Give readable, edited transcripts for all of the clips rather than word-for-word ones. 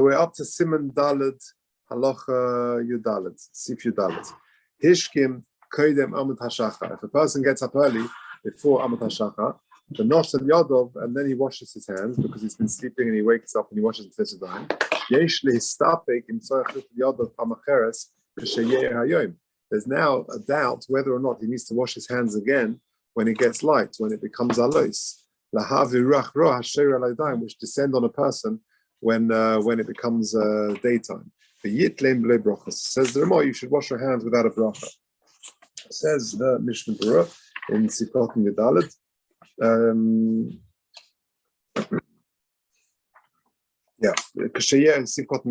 We're up to Siman Dalet, Halacha Yudalet, Sif Yudalet. Hishkim Koidem Amud Hashachar. If a person gets up early before Amud Hashachar, the Nosel Yadov, and then he washes his hands because he's been sleeping and he wakes up and he washes his hands. Yesh lehistapek im tzorech Yadov pamacheres b'sheyeh hayoim. There's now a doubt whether or not he needs to wash his hands again when it gets light, when it becomes alois. Lahavi ruach roh hasher alaydaim, which descend on a person when it becomes daytime. The yitlem b'lei brachos. Says the Ramah, you should wash your hands without a bracha. Says the Mishnah Berurah in Sifkot Yudalet. Kashayer Sifkot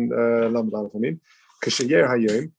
Lamed Aleph Amim. Kashayer Hayoim.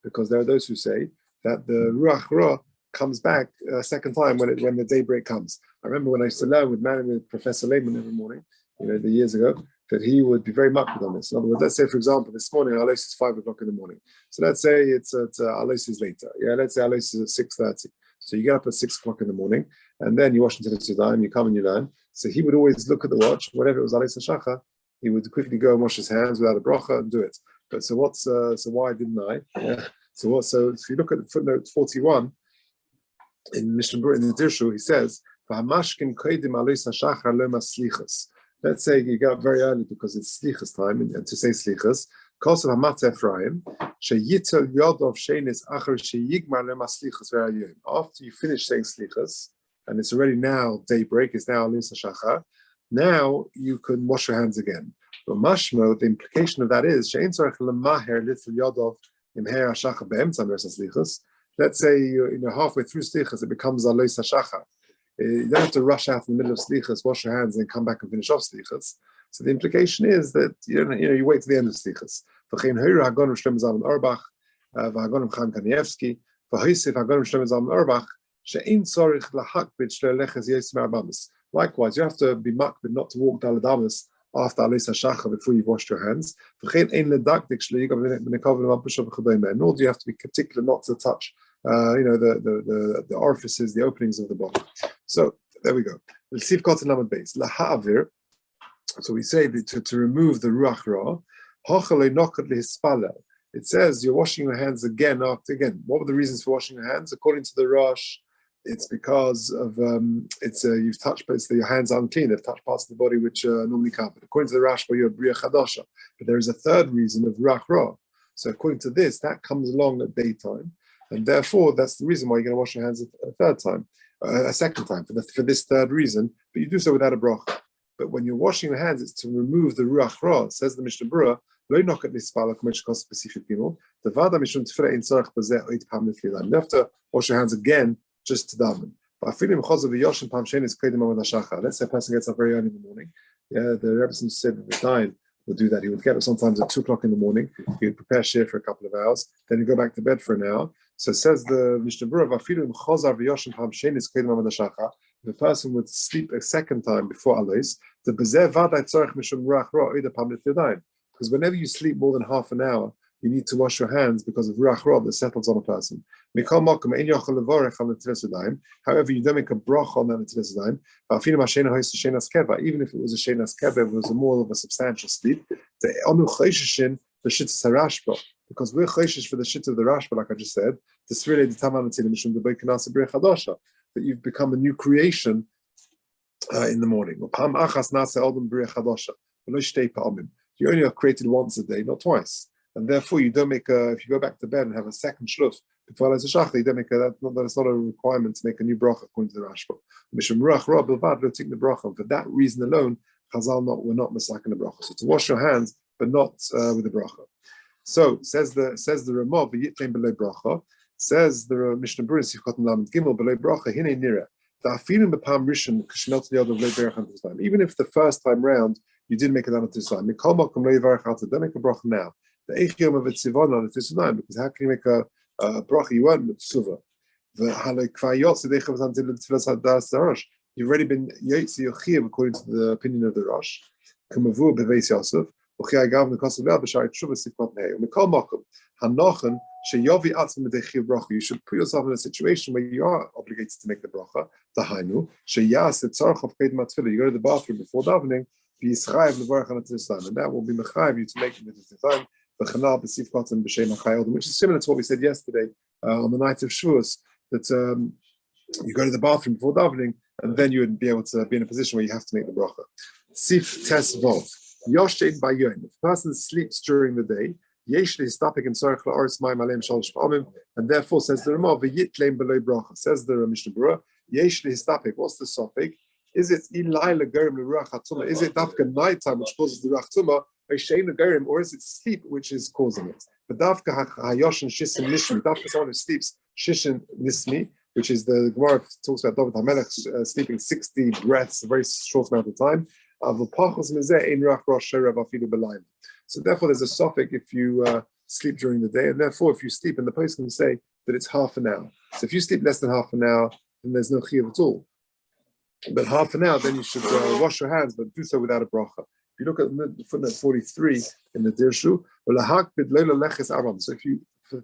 Because there are those who say that the Ruach Ra comes back a second time when the daybreak comes. I remember when I used to learn with Professor Lehman every morning, the years ago, that he would be very much on this. In other words, let's say, for example, this morning, Alois is 5 o'clock in the morning. So let's say Alois is later. Let's say Alois is at 6:30. So you get up at 6 o'clock in the morning, and then you wash into the Sudan, you come and you learn. So he would always look at the watch, whenever it was Alois Shachar, he would quickly go and wash his hands without a bracha and do it. But so why didn't I? So if you look at footnote 41 in Mishnah Berurah in the Dirshu, he says, let's say you get up very early because it's slichas time, and to say slichas, after you finish saying slichas, and it's already now daybreak, it's now Alois Shachar, now you can wash your hands again. But mashmo, the implication of that is, let's say you're halfway through slichas, it becomes Alois Shachar. You don't have to rush out in the middle of slichas, wash your hands, and come back and finish off slichas. So the implication is that you wait to the end of slichas. Likewise, you have to be makbid not to walk daladamas after Alois Hashachar before you've washed your hands. Nor do you have to be particular not to touch the orifices, the openings of the body. So there we go. So we say to remove the ruach ra. It says you're washing your hands again after again. What were the reasons for washing your hands? According to the Rosh, it's because of you've touched, but your hands are unclean. They've touched parts of the body which are normally covered. According to the Rashba, you're Bria Chadasha. But there is a third reason of Ruach Ra. So according to this, that comes along at daytime, and therefore that's the reason why you're going to wash your hands a second time for this third reason. But you do so without a bracha. But when you're washing your hands, it's to remove the Ruach Ra. Says the Mishnah Berurah. You have to wash your hands again just to daven. Let's say a person gets up very early in the morning. The Rebbe said that the Dayan would do that. He would get up sometimes at 2 o'clock in the morning. He would prepare shir for a couple of hours. Then he'd go back to bed for an hour. So it says the Mishnah Berurah, if a person would sleep a second time before Alois, because whenever you sleep more than half an hour, you need to wash your hands because of ruach ra that settles on a person. However, you don't make a brach on that Netilas Yadayim. Even if it was a shenas keva, it was more of a substantial sleep. Because we're choishish for the shit of the Rashba, like I just said, that you've become a new creation in the morning. You only are created once a day, not twice. And therefore, you don't make if you go back to bed and have a second shluf before Alois Hashachar, you don't make it's not a requirement to make a new bracha according to the Rashba. Mishum ruach ra bilvad lo tik the bracha. For that reason alone, Chazal we're not masakin the bracha. So to wash your hands, but not with the bracha. So says the Ramah v'yitlem b'lei bracha. Says the Mishnah Berurah Sifkot Lamed Gimel b'lei bracha hinei nira. Even if the first time round you didn't make it down to this time, don't make a bracha now. The Eichiyom of Etzivon on the Tisunayim, because how can you make a bracha? You weren't mitzvah. You've already been yotzi yochiyim according to the opinion of the Rosh. Hanochen sheyovi atzma dechiv bracha. You should put yourself in a situation where you are obligated to make the bracha. Dahainu sheyas etzarch of kedem atfilah. You go to the bathroom before davening. V'yischayev levarach on Netilas Yadayim, and that will be mechayev you to make the Netilas Yadayim. V'chanal b'sif katan b'shem hachayil, which is similar to what we said yesterday on the night of Shavuos, that you go to the bathroom before davening, and then you would be able to be in a position where you have to make the bracha. Sif tes vov yoshein bayoin. If a person sleeps during the day, yesh lehistapik in tzarich la'aretz mayim aleim shalosh pa'amim, and therefore says the Ramah v'yitleim below bracha. Says the Mishnah Berurah, yesh lehistapik. What's the suffix? Is it ilai legerim l'ruach hatuma? Is it dafka nighttime which causes the ruach tuma, or is it sleep which is causing it? But dafka hayoshin shishin nishmi, dafka someone who sleeps shishin nismi, which is the Gemara talks about David HaMelech sleeping 60 breaths, a very short amount of time. So therefore there's a suffix if you sleep during the day, and therefore if you sleep, and the post can say that it's half an hour. So if you sleep less than half an hour, then there's no chiyuv at all. But half an hour, then you should wash your hands, but do so without a bracha. If you look at footnote 43 in the Dirshu, so if you to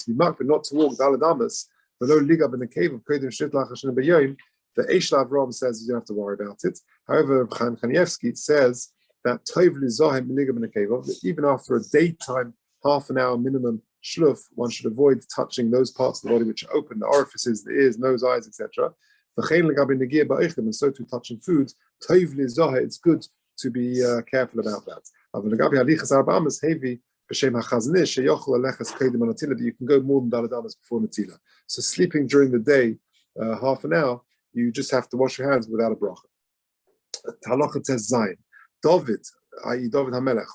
be marked but not to walk daladamas below ligab in the cave of Kodim Shitlach Hashem B'Yoyim, the Eishlav Ram says you don't have to worry about it. However, Chaim Kanievsky says that Tov Lizohem ligab in the cave, that even after a daytime half an hour minimum shluf, one should avoid touching those parts of the body which are open, the orifices, the ears, nose, eyes, etc. And so to touching foods, it's good to be careful about that. That you can go more than daladamas before natila. So sleeping during the day, half an hour, you just have to wash your hands without a bracha. Halacha says Zayin. David, i.e. David HaMelech,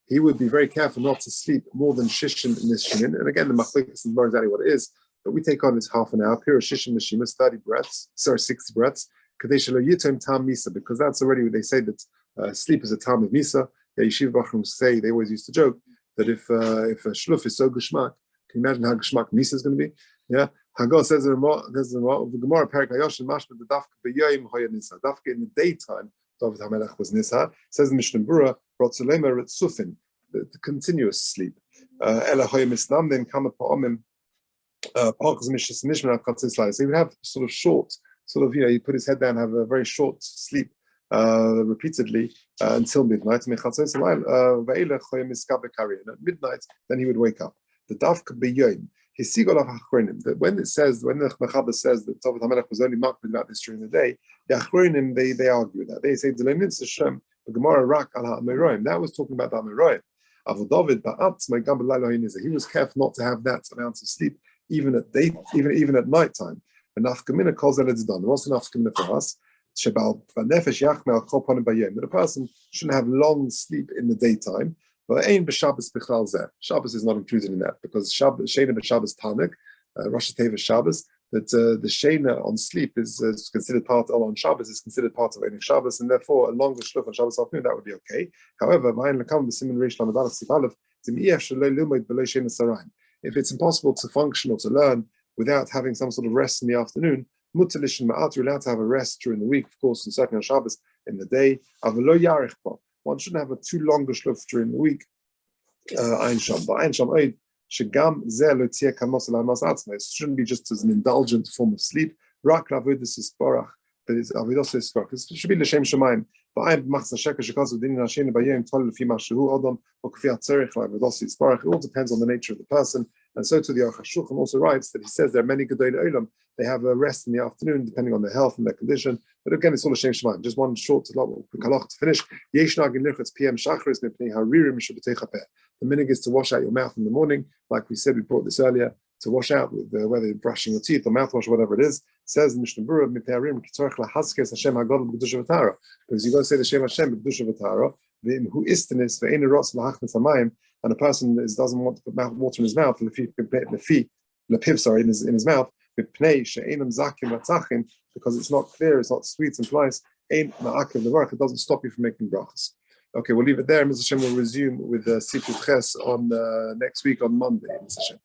he would be very careful not to sleep more than shishin nishmin. And again, the machlokes is not exactly what it is, but we take on this half an hour. Pure shishin nishim, 30 breaths, 60 breaths. Because that's already what they say that sleep is a time of misa. The yeshiva bachrim say, they always used to joke that if a shluf is so geshmak, can you imagine how geshmak misa is going to be? Yeah, Hagal says the Gemara Perik Hayoshin Mashma the Dafka b'yoyim hoya nisa. Dafka in the daytime, David HaMelech was nisa. Says the Mishnah Berurah, Rotzulema Ritzufin, the continuous sleep. Ela hoya misnam then kama pa'omim pachas mishas nishman atchatzis lai. So he would have sort of short. He put his head down, have a very short sleep repeatedly until midnight. And at midnight, then he would wake up. The dafka b'yoyim. That when the Mechaber says that David HaMelech was only marked about this during the day, the Achronim, they argue with that. They say the Gemara Rak al HaMeroim. That was talking about the HaMeroim. He was careful not to have that amount of sleep even at night time. And nafkamina calls that it's done. What's the nafkamina for us? That a person shouldn't have long sleep in the daytime. But Shabbos is not included in that because Shena b'Shabbos Tanuk, Rosh Hashanah Shabbos, that the Shena on sleep is considered part on Shabbos is considered part of any Shabbos, and therefore a longer shluf on Shabbos afternoon that would be okay. However, if it's impossible to function or to learn without having some sort of rest in the afternoon, you're allowed to have a rest during the week, of course, and certainly on Shabbos in the day. One shouldn't have a too long shluf during the week. It shouldn't be just as an indulgent form of sleep. But it should be l'shem shamayim. It all depends on the nature of the person. And so to the Orach Chaim also writes that he says there are many Gedolei Olam. They have a rest in the afternoon depending on their health and their condition. But again, it's all a shame shemaim. Just one short halach to finish. PM the minig is to wash out your mouth in the morning, like we said. We brought this earlier. To wash out with whether you're brushing your teeth or mouthwash or whatever it is. Says the Mishnah Berurah, because you got to say the Shem Hashem b'kedusha v'tara. Who istanis ve'ein rotz lahachnas hamayim, and a person doesn't want to put water in his mouth, in his mouth, because it's not clear, it's not sweet and nice. It doesn't stop you from making brachas. Okay, we'll leave it there. Mr. Hashem will resume with Sifut Ches on next week on Monday. Mr. Hashem.